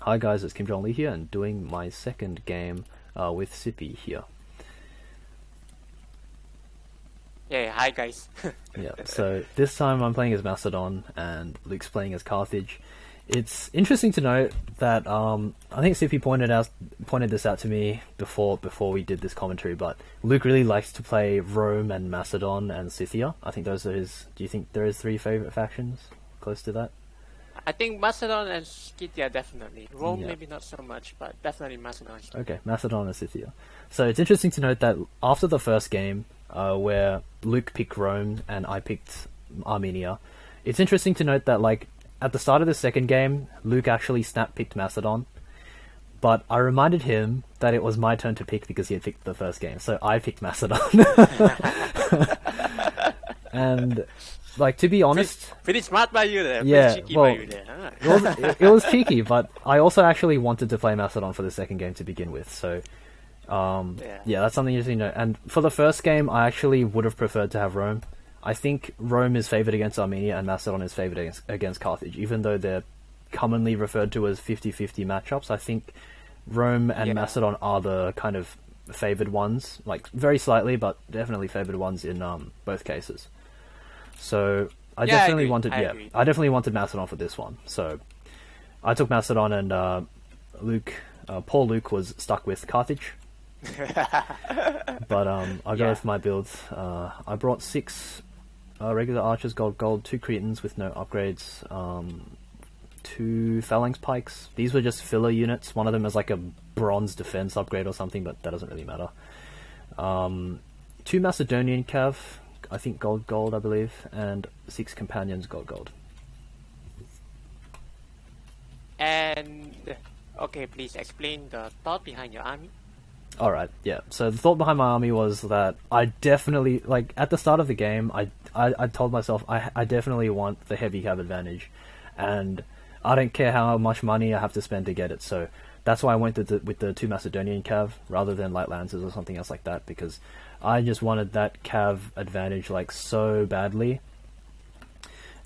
Hi guys, it's JongLi here and doing my second game with Scippy here. Yeah, hi guys. Yeah, so this time I'm playing as Macedon and Luke's playing as Carthage. It's interesting to note that I think Scippy pointed this out to me before we did this commentary, but Luke really likes to play Rome and Macedon and Scythia. I think those are his. Do you think there is three favorite factions close to that? I think Macedon and Scythia definitely. Rome maybe not so much, but definitely Macedon. Okay, Macedon and Scythia. So it's interesting to note that after the first game, where Luke picked Rome and I picked Armenia, it's interesting to note that like at the start of the second game, Luke actually snap-picked Macedon, but I reminded him that it was my turn to pick because he had picked the first game, so I picked Macedon. And like, to be honest, pretty smart by you there. Yeah, pretty cheeky well, by you there. it was cheeky, but I also actually wanted to play Macedon for the second game to begin with, so yeah, that's something interesting to know. And for the first game, I actually would have preferred to have Rome. I think Rome is favoured against Armenia and Macedon is favoured against Carthage, even though they're commonly referred to as 50-50 matchups. I think Rome and Macedon are the kind of favoured ones, like very slightly, but definitely favoured ones in both cases. So I definitely wanted Macedon for this one. So I took Macedon, and poor Luke was stuck with Carthage. But I'll go with my builds. I brought 6 regular archers, gold, 2 Cretans with no upgrades, 2 phalanx pikes. These were just filler units. One of them is like a bronze defense upgrade or something, but that doesn't really matter. 2 Macedonian cav, I think gold, I believe, and 6 companions, gold. And okay, please explain the thought behind your army. Alright, yeah. So the thought behind my army was that I definitely, like, at the start of the game, I told myself I definitely want the heavy cav advantage, and I don't care how much money I have to spend to get it, so that's why I went with the 2 Macedonian cav rather than light lancers or something else like that, because I just wanted that cav advantage like so badly,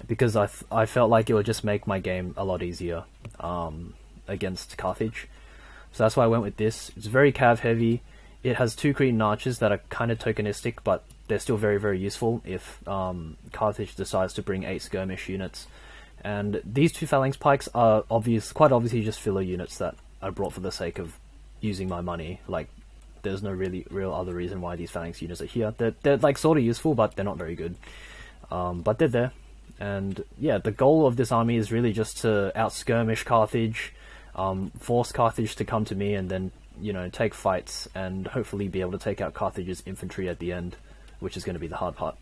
because I felt like it would just make my game a lot easier against Carthage. So that's why I went with this. It's very cav heavy. It has 2 Cretan archers that are kind of tokenistic, but they're still very, very useful if Carthage decides to bring 8 skirmish units. And these 2 phalanx pikes are quite obviously just filler units that I brought for the sake of using my money. Like, there's no real other reason why these phalanx units are here. They're like sort of useful, but they're not very good. But they're there. And yeah, the goal of this army is really just to out-skirmish Carthage, force Carthage to come to me, and then, you know, take fights and hopefully be able to take out Carthage's infantry at the end, which is going to be the hard part.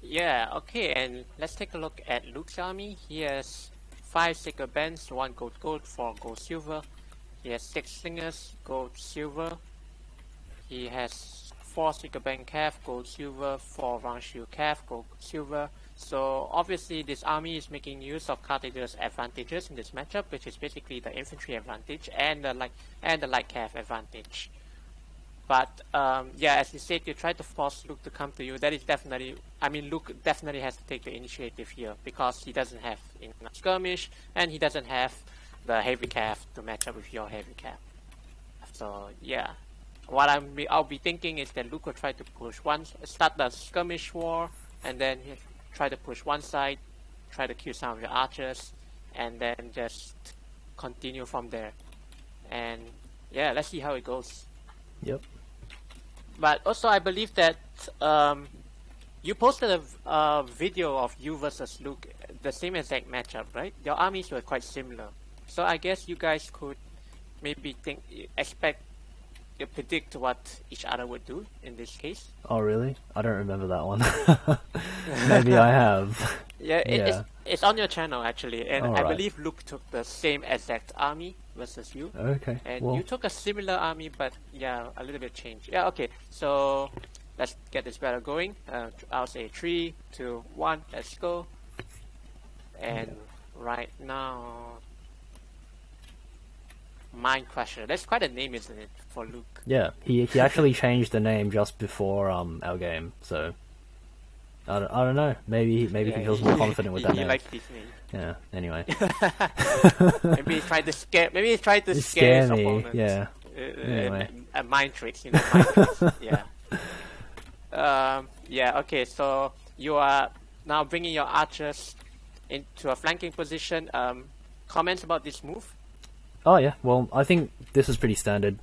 Yeah, okay, and let's take a look at Luke's army. He has 5 Seeker bands, 1 gold, 4 gold silver. He has 6 slingers, gold silver. He has 4 Seeker band cav, gold silver, 4 round shield cav, gold silver. So obviously this army is making use of Carthage's advantages in this matchup, which is basically the infantry advantage and the light cav advantage. But yeah, as you said, you try to force Luke to come to you. That is definitely, I mean, Luke definitely has to take the initiative here because he doesn't have enough skirmish and he doesn't have the heavy cav to match up with your heavy cav. So yeah, what I'll be thinking is that Luke will try to start the skirmish war, and then try to push one side, try to kill some of your archers, and then just continue from there. And yeah, let's see how it goes. Yep. But also, I believe that you posted a video of you versus Luke, the same exact matchup, right? Your armies were quite similar, so I guess you guys could maybe predict what each other would do in this case. Oh really? I don't remember that one. Maybe I have. Yeah, it's on your channel actually, and I Alright. believe Luke took the same exact army versus you. Okay. And well, you took a similar army, but yeah, a little bit changed. Yeah, okay. So let's get this battle going. I'll say 3, 2, 1. Let's go. And right now, Mind Crusher. That's quite a name, isn't it, for Luke? yeah, he actually changed the name just before our game, so I don't know. Maybe he feels more confident with that He name. likes Disney. Yeah. Anyway. Maybe he's trying to scare. Maybe he's trying to Just scare his me. opponent. Yeah. Anyway. Mind tricks, you know, mind tricks. Yeah. Yeah. Okay. So you are now bringing your archers into a flanking position. Comments about this move? Oh yeah. Well, I think this is pretty standard.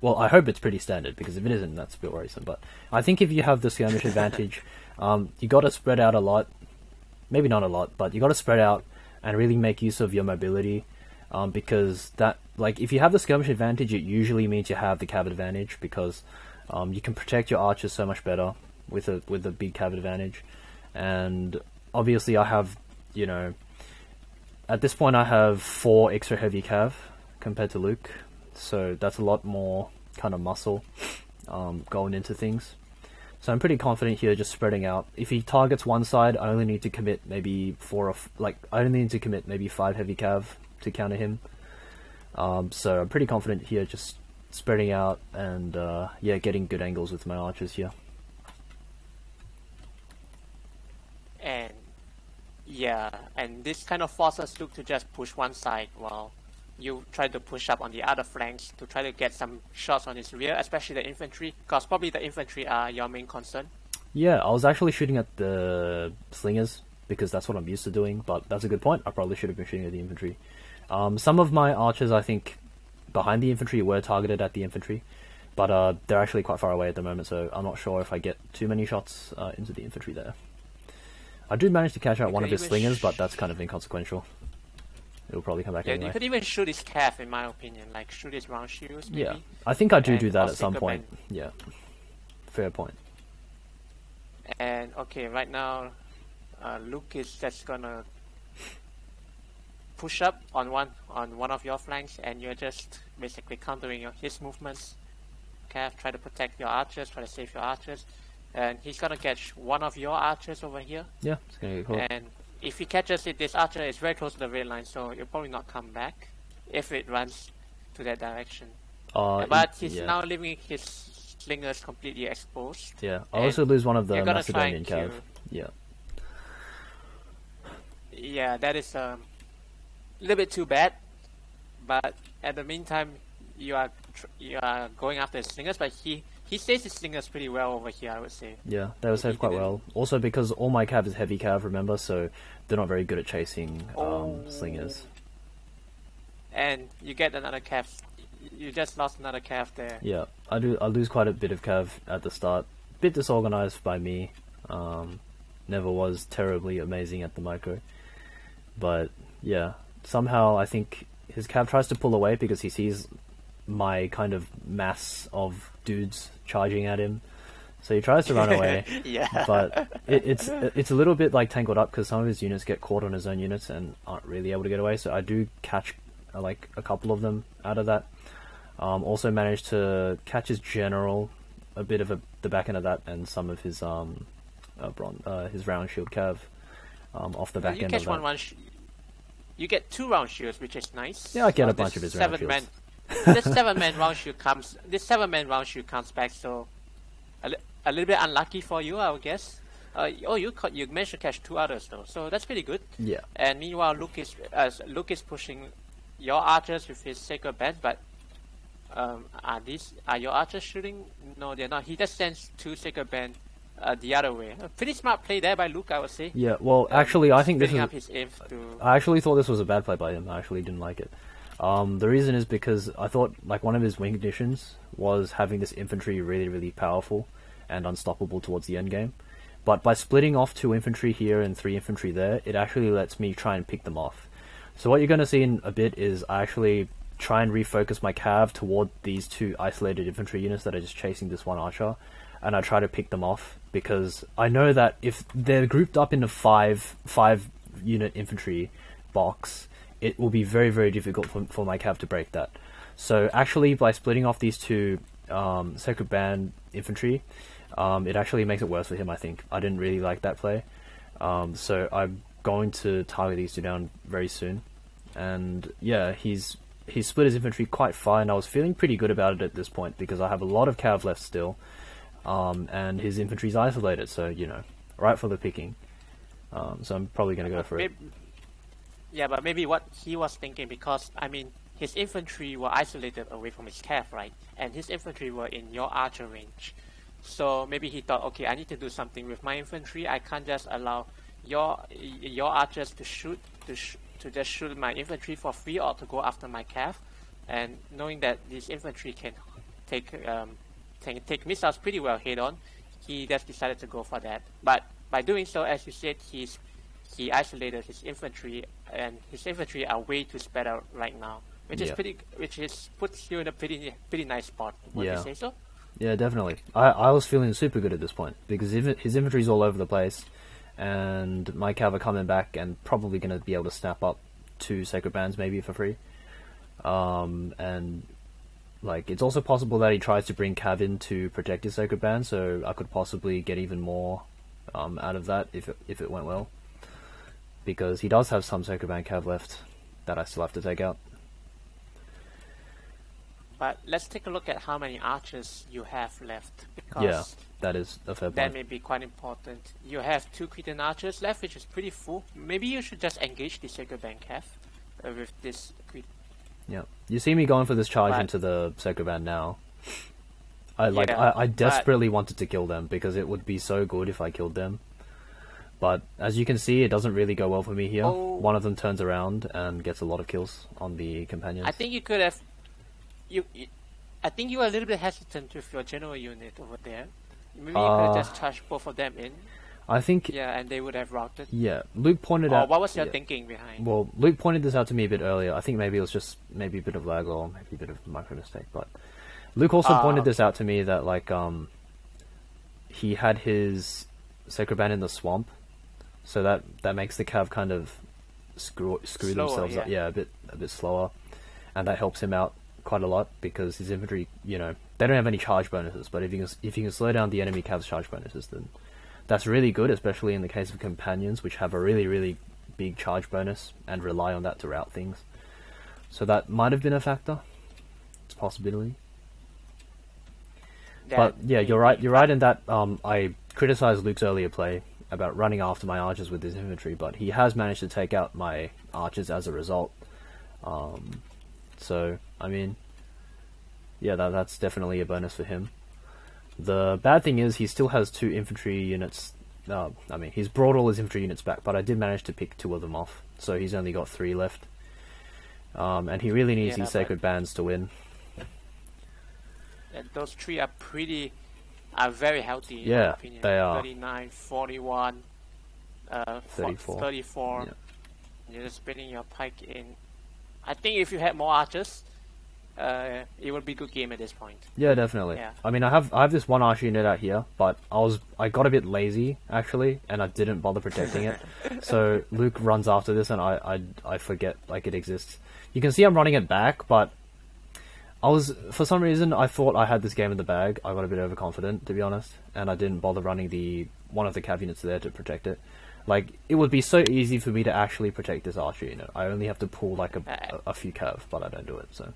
Well, I hope it's pretty standard, because if it isn't, that's a bit worrisome. But I think if you have the skirmish advantage, you got to spread out a lot. Maybe not a lot, but you got to spread out and really make use of your mobility, because that, like, if you have the skirmish advantage, it usually means you have the cav advantage, because you can protect your archers so much better with a big cav advantage. And obviously, I have, you know, at this point, I have 4 extra heavy cav compared to Luke. So that's a lot more kind of muscle going into things. So I'm pretty confident here, just spreading out. If he targets one side, I only need to commit maybe 5 heavy cav to counter him. So I'm pretty confident here, just spreading out and yeah, getting good angles with my archers here. And yeah, and this kind of forces Luke to just push one side while you try to push up on the other flanks to try to get some shots on his rear, especially the infantry, because probably the infantry are your main concern. Yeah, I was actually shooting at the slingers, because that's what I'm used to doing, but that's a good point. I probably should have been shooting at the infantry. Some of my archers, I think, behind the infantry were targeted at the infantry, but they're actually quite far away at the moment, so I'm not sure if I get too many shots into the infantry there. I do manage to catch out one of his slingers, but that's kind of inconsequential. It'll probably come back anyway. You could even shoot his calf, in my opinion, like shoot his round shields, maybe. Yeah, I think I do And that or at some point. Synchroman. Yeah, fair point. And okay, right now, Luke is just gonna push up on one of your flanks, and you're just basically countering his movements. Cav, try to protect your archers, try to save your archers, and he's gonna catch one of your archers over here. Yeah, it's gonna get caught. And if he catches it, this archer is very close to the red line, so it'll probably not come back if it runs to that direction. But he's now leaving his slingers completely exposed. Yeah, I also lose one of the you're gonna Macedonian try cav. to- Yeah. Yeah, that is a little bit too bad. But at the meantime, you are going after his slingers, but he saves his slingers pretty well over here, I would say. Yeah, they were saved quite well. Also because all my cav is heavy cav, remember, so they're not very good at chasing slingers. And you get another cav. You just lost another cav there. Yeah, I lose quite a bit of cav at the start. Bit disorganized by me. Never was terribly amazing at the micro. But yeah, somehow I think his cav tries to pull away because he sees my kind of mass of dudes charging at him, so he tries to run away. Yeah. But it's a little bit like tangled up because some of his units get caught on his own units and aren't really able to get away, so I do catch like a couple of them out of that. Also managed to catch his general, a bit of the back end of that, and some of his his round shield cav off the back end of that. You get 2 round shields, which is nice. Yeah, I get a bunch of his round shields. This 7-man round shield comes. This 7-man round shield comes back. So a little bit unlucky for you, I would guess. You managed to catch 2 others though, so that's pretty good. Yeah. And meanwhile, Luke is pushing your archers with his sacred band, but are your archers shooting? No, they're not. He just sends 2 sacred band the other way. A pretty smart play there by Luke, I would say. Yeah. Well, actually, I think this up is. his aim to... I actually thought this was a bad play by him. I actually didn't like it. The reason is because I thought like one of his wing conditions was having this infantry really, really powerful and unstoppable towards the end game. But by splitting off 2 infantry here and 3 infantry there, it actually lets me try and pick them off. So what you're going to see in a bit is I actually try and refocus my cav toward these 2 isolated infantry units that are just chasing this one archer, and I try to pick them off because I know that if they're grouped up in a 5 unit infantry box, it will be very, very difficult for my cav to break that. So actually, by splitting off these 2 sacred band infantry, it actually makes it worse for him, I think. I didn't really like that play. So I'm going to target these 2 down very soon. And yeah, he's split his infantry quite fine. I was feeling pretty good about it at this point because I have a lot of cav left still. And his infantry's isolated, so, you know, right for the picking. So I'm probably going to go for it. Yeah, but maybe what he was thinking, because I mean, his infantry were isolated away from his cav, right? And his infantry were in your archer range. So maybe he thought, okay, I need to do something with my infantry. I can't just allow your archers to just shoot my infantry for free, or to go after my cav. And knowing that this infantry can take missiles pretty well head on, he just decided to go for that. But by doing so, as you said, he isolated his infantry, and his infantry are way too spread out right now, which puts you in a pretty nice spot. Would you say so? Yeah, definitely. I was feeling super good at this point because his infantry's all over the place, and my cav are coming back and probably going to be able to snap up 2 sacred bands maybe for free. And like it's also possible that he tries to bring cav in to protect his sacred band, so I could possibly get even more out of that if it went well, because he does have some sacred band cav left that I still have to take out. But let's take a look at how many archers you have left, because that is a fair point. That may be quite important. You have 2 Cretan archers left, which is pretty full. Maybe you should just engage the sacred band cav with this Cretan. Yeah, you see me going for this charge into the sacred band now. I desperately wanted to kill them because it would be so good if I killed them. But as you can see, it doesn't really go well for me here. One of them turns around and gets a lot of kills on the companions. I think you could have. I think you were a little bit hesitant with your general unit over there. Maybe you could have just charged both of them in. I think... Yeah, and they would have routed. Yeah, Luke pointed out... What was your thinking behind? Well, Luke pointed this out to me a bit earlier. I think maybe it was just a bit of lag or maybe a bit of micro mistake. But Luke also pointed this out to me that like he had his sacred band in the swamp, so that makes the cav kind of screw themselves up. Yeah, a bit slower, and that helps him out quite a lot because his infantry, they don't have any charge bonuses. But if you can slow down the enemy cav's charge bonuses, then that's really good, especially in the case of companions, which have a really, really big charge bonus and rely on that to route things. So that might have been a factor. It's a possibility. But yeah, you're right. You're right in that I criticized Luke's earlier play about running after my archers with his infantry, but he has managed to take out my archers as a result. So I mean, yeah, that's definitely a bonus for him. The bad thing is he still has 2 infantry units. He's brought all his infantry units back, but I did manage to pick 2 of them off, so he's only got 3 left. And he really needs these sacred bands to win. And those 3 are very healthy in my opinion. They are. 39, 41, 34. 34. Yeah. You're just spinning your pike in. I think if you had more archers, it would be a good game at this point. Yeah, definitely. Yeah. I mean, I have this 1 archer unit out here, but I got a bit lazy actually, and I didn't bother protecting it. So Luke runs after this, and I forget like it exists. You can see I'm running it back, but for some reason I thought I had this game in the bag. I got a bit overconfident, to be honest, and I didn't bother running one of the cav units there to protect it. Like, it would be so easy for me to actually protect this archer unit. I only have to pull like a few cav, but I don't do it. So.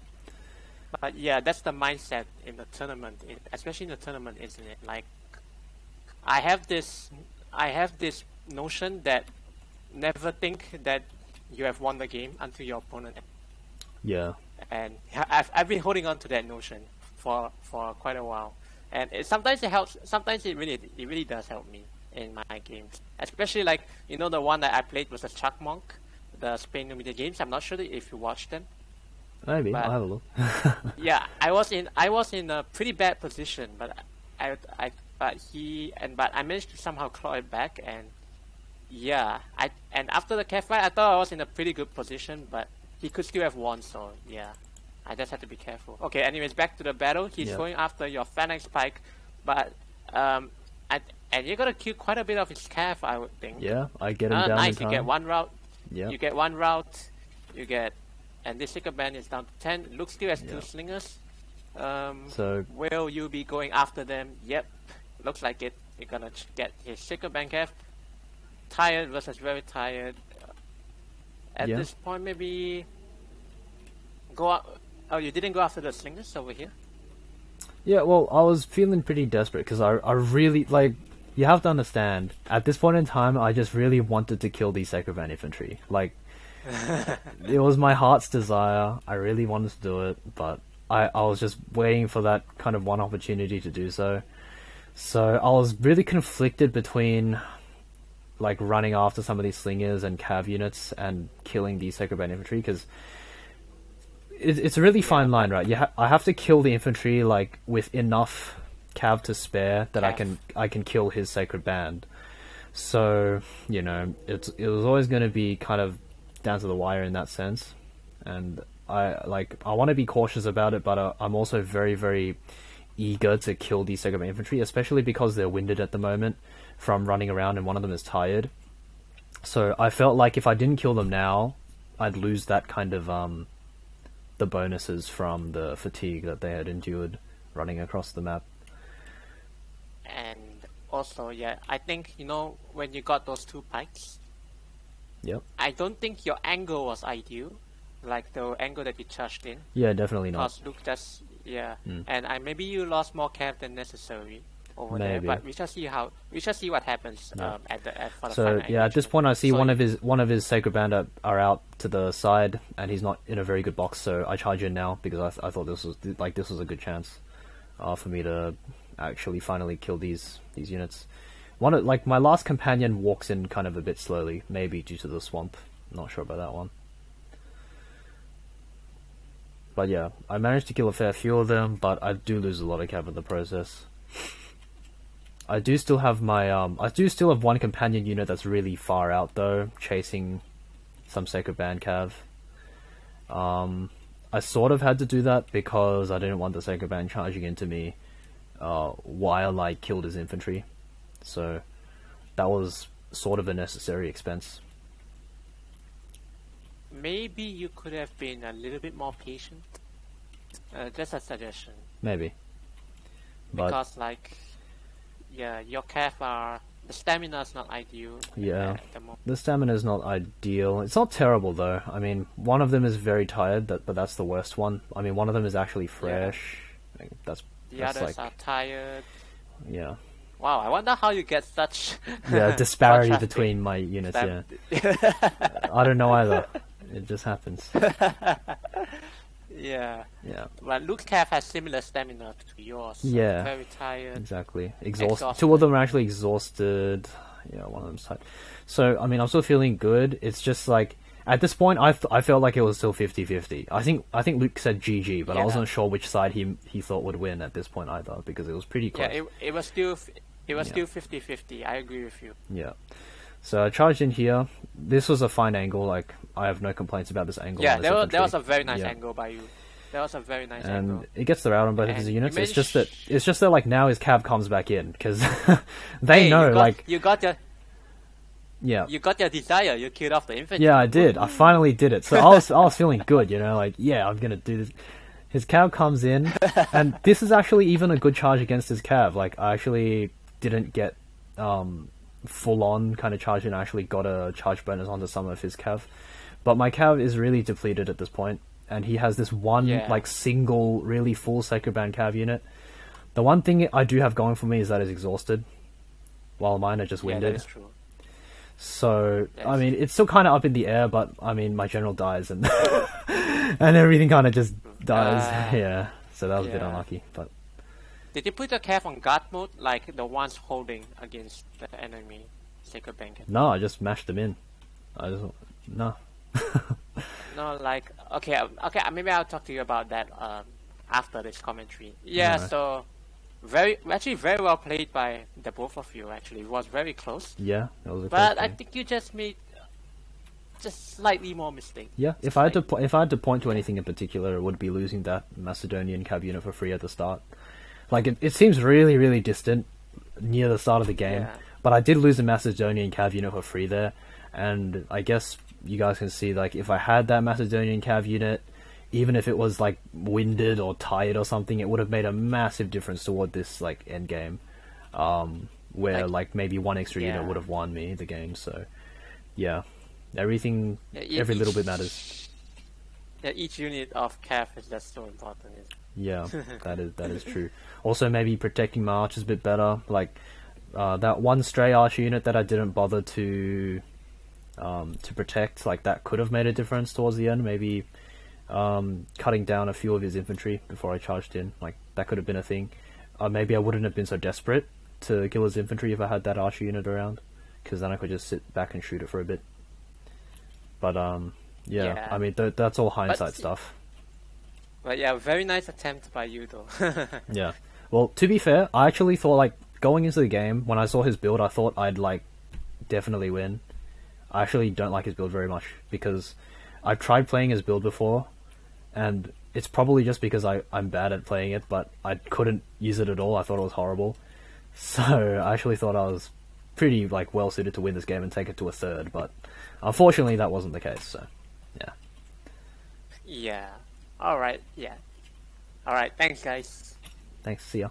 But yeah, that's the mindset in the tournament, especially in the tournament, isn't it? Like, I have this notion that never think that you have won the game until your opponent. Yeah. And I've been holding on to that notion for quite a while, and sometimes it helps. Sometimes it really does help me in my games, especially like the one that I played was a Chuck Monk, the Spain Media games. I'm not sure if you watched them. Maybe I'll have a look. Yeah, I was in a pretty bad position, but I managed to somehow claw it back, and yeah, and after the cav fight, I thought I was in a pretty good position, but he could still have won. So yeah, I just had to be careful. Okay, anyways, back to the battle. He's going after your Phalanx Pike, but and you're gonna kill quite a bit of his cav, I would think. Yeah, I get him down. Nice, you get 1 route. Yeah. You get 1 route. You get. And this sacred band is down to 10. Luke still has 2 slingers. So will you be going after them? Yep. Looks like it. You're gonna get his sacred band cav. Tired versus very tired. At this point, maybe go up. Oh, you didn't go after the slingers over here? Yeah, well, I was feeling pretty desperate because I really, like, you have to understand, at this point in time, I just really wanted to kill these Sacroban infantry. Like, it was my heart's desire. I really wanted to do it, but I was just waiting for that kind of one opportunity to do so. So I was really conflicted between like running after some of these slingers and cav units and killing these Sacroban infantry, because it's a really fine line, right? I have to kill the infantry like with enough cav to spare that I can kill his sacred band. So you know, it was always going to be kind of down to the wire in that sense, and I want to be cautious about it, but I'm also very, very eager to kill these Sacroban infantry, especially because they're winded at the moment from running around and one of them is tired. So I felt like if I didn't kill them now, I'd lose that kind of the bonuses from the fatigue that they had endured running across the map. And also, yeah, I think, you know, when you got those 2 pikes, yep, I don't think your angle was ideal, like the angle that you charged in. Yeah, definitely not. Because Luke just, and maybe you lost more cav than necessary over Maybe. there, but we shall see what happens for the so final yeah, at this engagement. point I see So one of his sacred band are out to the side and he's not in a very good box, so I charge in now because I thought this was a good chance for me to actually finally kill these units. Like my last companion walks in kind of a bit slowly, maybe due to the swamp. Not sure about that one. But yeah, I managed to kill a fair few of them, but I do lose a lot of cav in the process. I do still have my I do still have one companion unit that's really far out though, chasing some sacred band cav. I sort of had to do that because I didn't want the sacred band charging into me while I killed his infantry. So that was sort of a necessary expense. maybe you could have been a little bit more patient. Just a suggestion. Maybe. But Because like, yeah, your cav the stamina is not ideal. yeah, At the moment. the stamina is not ideal. It's not terrible though. I mean, one of them is very tired, but that's the worst one. I mean, one of them is actually fresh. Like, The that's others like, are tired. yeah. Wow, I wonder how you get such Disparity contrasting between my units, yeah. stam- I don't know either. It just happens. Yeah. Yeah, Well, Luke's cav has similar stamina to yours. So Yeah. very tired. exactly. Exhausted. Two of them are actually exhausted. Yeah, one of them's tired. So, I mean, I'm still feeling good. It's just like, at this point, I felt like it was still 50-50. I think Luke said GG, but I Yeah. wasn't sure which side he thought would win at this point either, because it was pretty close. Yeah, it was still Yeah. still 50-50. I agree with you. Yeah. So I charged in here. This was a fine angle. Like, I have no complaints about this angle. Yeah, on this there infantry. was a very nice Yeah. angle by you. That was a very nice And angle. it gets the route on both of And his you units. It's managed- just that like now his cav comes back in because they Hey, know you got, like you got your yeah. you got your desire. You killed off the infantry. Yeah, I did. I finally did it. So I was feeling good, you know, like, yeah, I'm gonna do this. His cav comes in, and this is actually even a good charge against his cav. Like, I actually didn't get full on kind of charge in. I actually got a charge bonus onto some of his cav, but my cav is really depleted at this point, and he has this one Yeah. like single really full Sacred Band cav unit. The one thing I do have going for me is that it's exhausted, while mine are just Yeah, winded. that is true. So, I Yes. mean, it's still kind of up in the air, but, I mean, my general dies, and and everything kind of just dies. Yeah, so that was a bit yeah. unlucky, but Did you put the cav on guard mode, like the ones holding against the enemy sacred bank? no, I just mashed them in. No. No, like okay, maybe I'll talk to you about that after this commentary. Yeah, Alright. so actually very well played by the both of you. Actually, it was very close. Yeah, that was a But close I game. think you just made just slightly more mistake. Yeah, if I had to point to anything in particular, it would be losing that Macedonian cav unit for free at the start. Like, it seems really, really distant near the start of the game, Yeah. but I did lose a Macedonian cav unit for free there, and I guess you guys can see, like, if I had that Macedonian cav unit, even if it was, like, winded or tired or something, it would have made a massive difference toward this, like, end game, where, like, maybe one extra unit Yeah. would have won me the game, so, yeah. Everything, Yeah, every little bit each- matters. Yeah, each unit of cav is just so important. Yeah, that is true. Also, maybe protecting my archers a bit better. Like, that one stray archer unit that I didn't bother to protect, like that could have made a difference towards the end. Maybe cutting down a few of his infantry before I charged in, like that could have been a thing. Maybe I wouldn't have been so desperate to kill his infantry if I had that archer unit around, because then I could just sit back and shoot it for a bit. But yeah. I mean that's all hindsight stuff. But yeah, very nice attempt by you though. Yeah. Well, to be fair, I actually thought, like, going into the game, when I saw his build, I thought I'd, like, definitely win. I actually don't like his build very much, because I've tried playing his build before, and it's probably just because I'm bad at playing it, but I couldn't use it at all. I thought it was horrible. So, I actually thought I was pretty, like, well-suited to win this game and take it to a third, but unfortunately that wasn't the case, so, yeah. Yeah. Alright, yeah. Alright, thanks guys. Thanks, see ya.